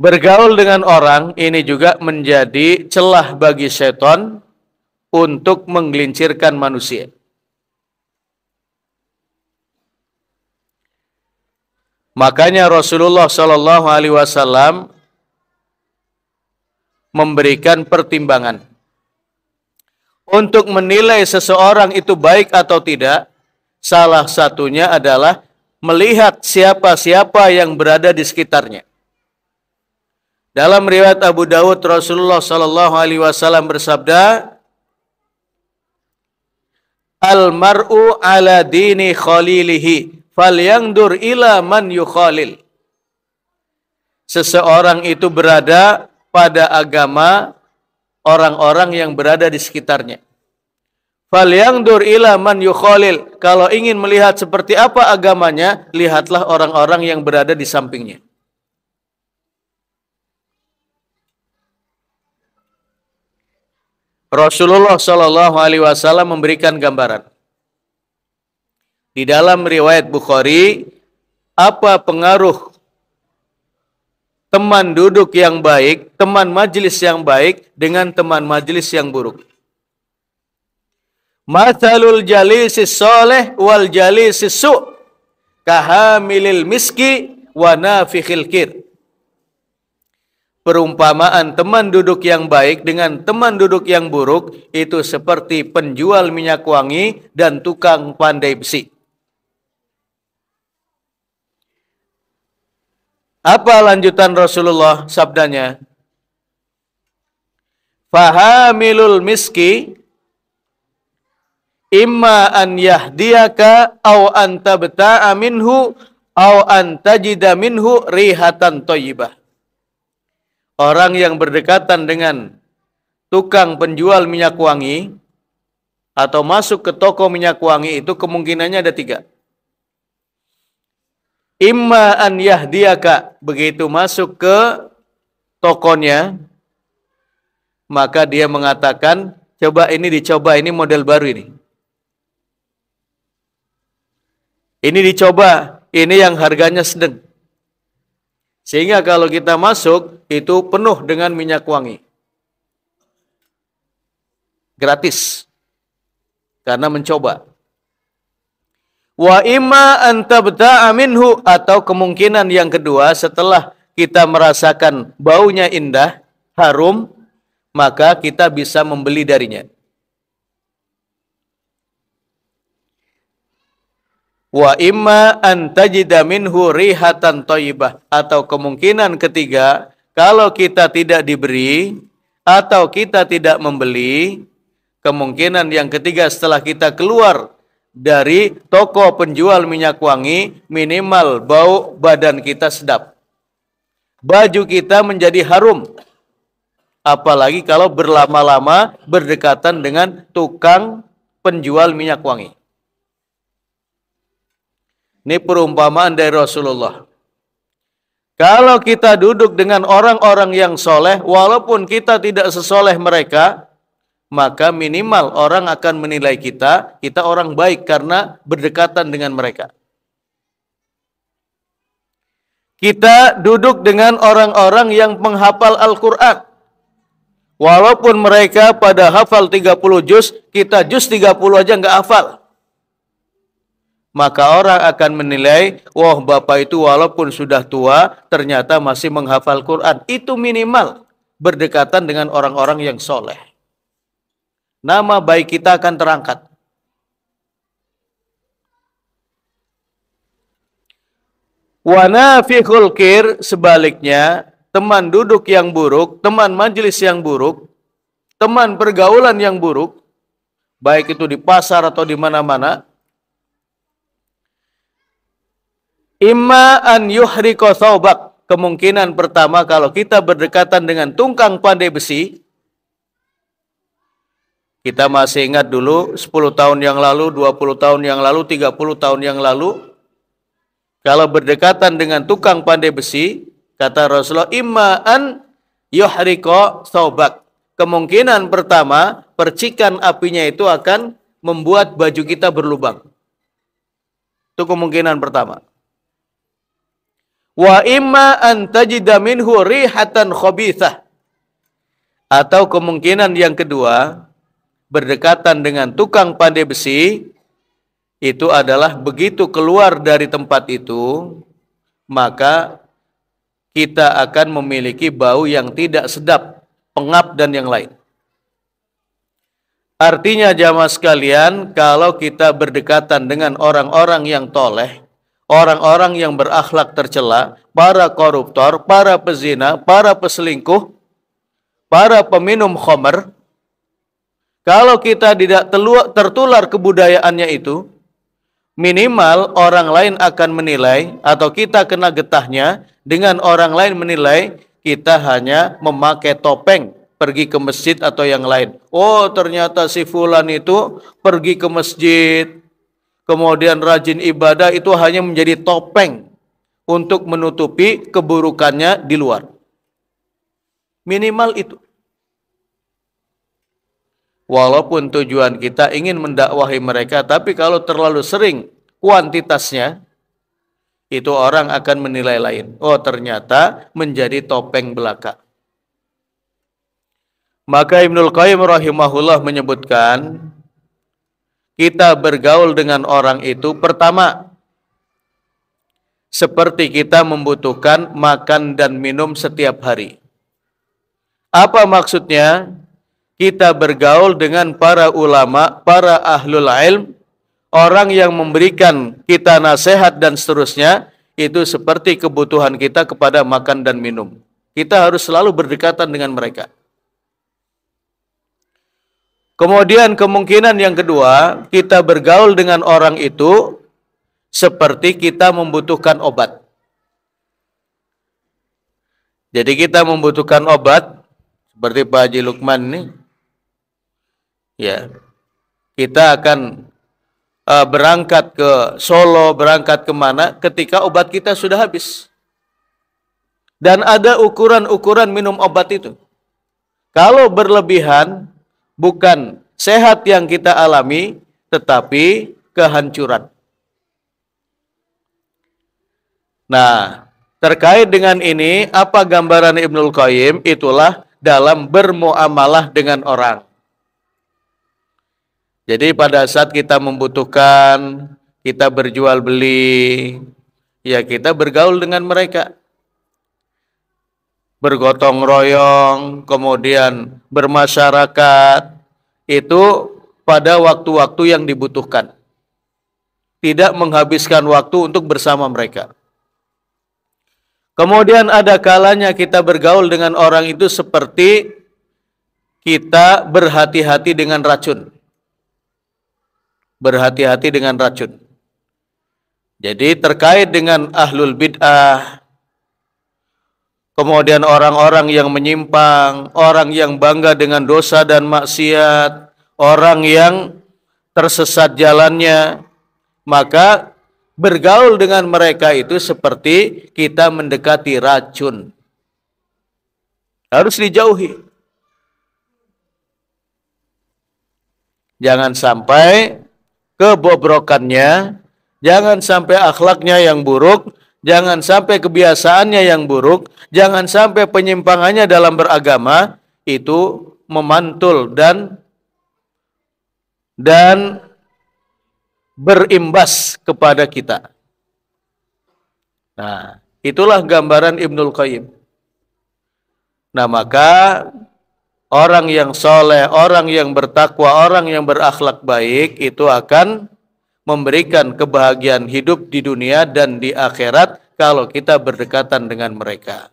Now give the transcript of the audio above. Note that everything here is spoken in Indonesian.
Bergaul dengan orang ini juga menjadi celah bagi setan untuk menggelincirkan manusia. Makanya Rasulullah Shallallahu Alaihi Wasallam memberikan pertimbangan untuk menilai seseorang itu baik atau tidak. Salah satunya adalah melihat siapa-siapa yang berada di sekitarnya. Dalam riwayat Abu Dawud, Rasulullah Shallallahu Alaihi Wasallam bersabda, "Al-mar'u ala dini khalilihi, falyangdur ila man yukhalil." Seseorang itu berada pada agama orang-orang yang berada di sekitarnya. Falyangdur ila man yukhalil. Kalau ingin melihat seperti apa agamanya, lihatlah orang-orang yang berada di sampingnya. Rasulullah Shallallahu Alaihi Wasallam memberikan gambaran di dalam riwayat Bukhari apa pengaruh teman duduk yang baik, teman majelis yang baik dengan teman majelis yang buruk. Mathalul jalisis soleh wal jalisis su' kahamilil miski wa nafikhil kir. Perumpamaan teman duduk yang baik dengan teman duduk yang buruk itu seperti penjual minyak wangi dan tukang pandai besi. Apa lanjutan Rasulullah sabdanya? Fahamilul miski imma an yahdiyaka aw an tabta'a minhu aw an tajida minhu rihatan thayyibah. Orang yang berdekatan dengan tukang penjual minyak wangi atau masuk ke toko minyak wangi itu kemungkinannya ada 3. Imma an yahdiyaka, begitu masuk ke tokonya, maka dia mengatakan, coba ini dicoba, ini model baru ini. Ini dicoba, ini yang harganya sedang. Sehingga kalau kita masuk, itu penuh dengan minyak wangi. Gratis. Karena mencoba. Wa imma an tabta'a minhu, atau kemungkinan yang kedua, setelah kita merasakan baunya indah, harum, maka kita bisa membeli darinya. Wa imma an tajida minhu rihatan thayyibah, atau kemungkinan ketiga, kalau kita tidak diberi atau kita tidak membeli, kemungkinan yang ketiga setelah kita keluar dari toko penjual minyak wangi, minimal bau badan kita sedap. Baju kita menjadi harum. Apalagi kalau berlama-lama berdekatan dengan tukang penjual minyak wangi. Ini perumpamaan dari Rasulullah. Kalau kita duduk dengan orang-orang yang soleh, walaupun kita tidak sesoleh mereka, maka minimal orang akan menilai kita orang baik karena berdekatan dengan mereka. Kita duduk dengan orang-orang yang menghafal Al-Quran. Walaupun mereka pada hafal 30 juz, kita juz 30 aja nggak hafal. Maka orang akan menilai, wah bapak itu walaupun sudah tua, ternyata masih menghafal Quran. Itu minimal berdekatan dengan orang-orang yang soleh. Nama baik kita akan terangkat. Wa nafikhul kir, sebaliknya, teman duduk yang buruk, teman majelis yang buruk, teman pergaulan yang buruk, baik itu di pasar atau di mana-mana, imma an yuhriqa thawbak. Kemungkinan pertama, kalau kita berdekatan dengan tukang pandai besi, kita masih ingat dulu 10 tahun yang lalu, 20 tahun yang lalu, 30 tahun yang lalu, kalau berdekatan dengan tukang pandai besi, kata Rasulullah, imma an yuhriqa thawbak. Kemungkinan pertama, percikan apinya itu akan membuat baju kita berlubang. Itu kemungkinan pertama. Wa imma an tajida minhu rihatan khabithah. Atau kemungkinan yang kedua, berdekatan dengan tukang pandai besi, itu adalah begitu keluar dari tempat itu, maka kita akan memiliki bau yang tidak sedap, pengap dan yang lain. Artinya jamaah sekalian, kalau kita berdekatan dengan orang-orang yang toleh, orang-orang yang berakhlak tercela, para koruptor, para pezina, para peselingkuh, para peminum khamr, kalau kita tidak tertular kebudayaannya itu, minimal orang lain akan menilai, atau kita kena getahnya dengan orang lain menilai kita hanya memakai topeng pergi ke masjid atau yang lain. Oh, ternyata si fulan itu pergi ke masjid, kemudian rajin ibadah, itu hanya menjadi topeng untuk menutupi keburukannya di luar. Minimal itu. Walaupun tujuan kita ingin mendakwahi mereka, tapi kalau terlalu sering kuantitasnya, itu orang akan menilai lain. Oh, ternyata menjadi topeng belaka. Maka Ibnul Qayyim rahimahullah menyebutkan, kita bergaul dengan orang itu pertama, seperti kita membutuhkan makan dan minum setiap hari. Apa maksudnya? Kita bergaul dengan para ulama, para ahlul ilm, orang yang memberikan kita nasihat dan seterusnya, itu seperti kebutuhan kita kepada makan dan minum. Kita harus selalu berdekatan dengan mereka. Kemudian kemungkinan yang kedua, kita bergaul dengan orang itu seperti kita membutuhkan obat. Jadi kita membutuhkan obat, seperti Pak Haji Lukman ini, ya, kita akan berangkat ke Solo, berangkat kemana ketika obat kita sudah habis. Dan ada ukuran-ukuran minum obat itu. Kalau berlebihan, bukan sehat yang kita alami, tetapi kehancuran. Nah, terkait dengan ini, apa gambaran Ibnul Qayyim? Itulah dalam bermuamalah dengan orang. Jadi pada saat kita membutuhkan, kita berjual beli, ya kita bergaul dengan mereka. Bergotong royong, kemudian bermasyarakat, itu pada waktu-waktu yang dibutuhkan. Tidak menghabiskan waktu untuk bersama mereka. Kemudian ada kalanya kita bergaul dengan orang itu seperti kita berhati-hati dengan racun. Berhati-hati dengan racun. Jadi terkait dengan ahlul bid'ah, kemudian orang-orang yang menyimpang, orang yang bangga dengan dosa dan maksiat, orang yang tersesat jalannya, maka bergaul dengan mereka itu seperti kita mendekati racun. Harus dijauhi. Jangan sampai kebobrokannya, jangan sampai akhlaknya yang buruk, jangan sampai kebiasaannya yang buruk, jangan sampai penyimpangannya dalam beragama itu memantul dan berimbas kepada kita. Nah, itulah gambaran Ibnul Qayyim. Nah, maka orang yang soleh, orang yang bertakwa, orang yang berakhlak baik itu akan memberikan kebahagiaan hidup di dunia dan di akhirat kalau kita berdekatan dengan mereka.